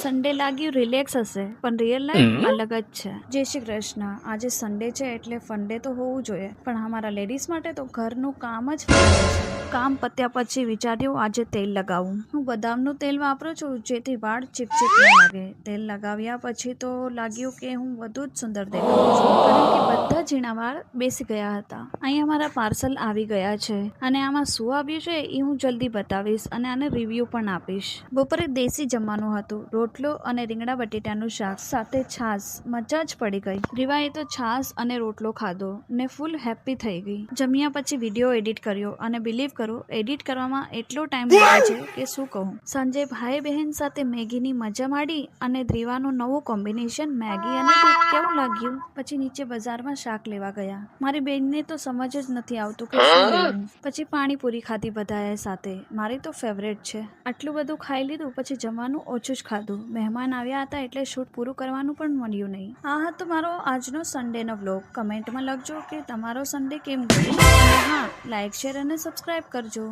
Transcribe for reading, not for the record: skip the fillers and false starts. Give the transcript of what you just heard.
Sunday લાગ્યું relax હશે પણ રિયલ લાઈફ અલગ જ છે। જય શ્રી કૃષ્ણ। આજે સન્ડે છે એટલે ફંડે તો હોવું જોઈએ, પણ અમારા લેડીઝ માટે તો ઘરનું કામ જ ફંડે છે। કામ પત્યા પછી વિચાર્યું આજે તેલ લગાવું। હું બદામનું તેલ વાપરું છું જેથી વાળ ચીપચીપ ન લાગે। તેલ લગાવ્યા પછી તો લાગ્યું કે હું વધુ જ સુંદર દેખાઉં છું, કારણ કે બધા ઝીણા વાળ બેસી ગયા હતા। અહીં અમારા પાર્સલ આવી ગયા છે અને આમાં શું આવ્યું છે એ હું જલ્દી બતાવીશ અને આને રિવ્યુ પણ આપીશ। બપોરે દેશી જમવાનું હતું, રોટલો અને રીંગણા બટેટાનું શાક સાથે છાશ। મજા જ પડી ગઈ। રીવાએ તો છાશ અને રોટલો ખાધો ને ફૂલ હેપી થઈ ગઈ। જમ્યા પછી વિડીયો એડિટ કર્યો અને બિલીવ કરો એડિટ કરવામાં એટલો ટાઈમ લાગે છે કે શું કહું। સાંજે ભાઈ બહેન સાથે મેગીની મજા માંડી અને રીવાનું નવું કોમ્બિનેશન મેગી અને દૂધ કેવું લાગ્યું। પછી નીચે બજારમાં શાક લેવા ગયા। મારી બેનને તો સમજ જ નથી આવતું કે શું લેવું। પછી પાણીપુરી ખાધી બધાએ સાથે, મારી તો ફેવરેટ છે। આટલું બધું ખાઈ લીધું પછી જમવાનું ઓછું જ ખાધું। મહેમાન આવ્યા હતા એટલે શૂટ પૂરું કરવાનું પણ મળ્યું નહીં। આ હતો મારો આજનો સન્ડેનો વ્લોગ। કમેન્ટમાં લખજો કે તમારો સન્ડે કેમ ગયો અને હા, લાઈક શેર અને સબસ્ક્રાઈબ કરજો।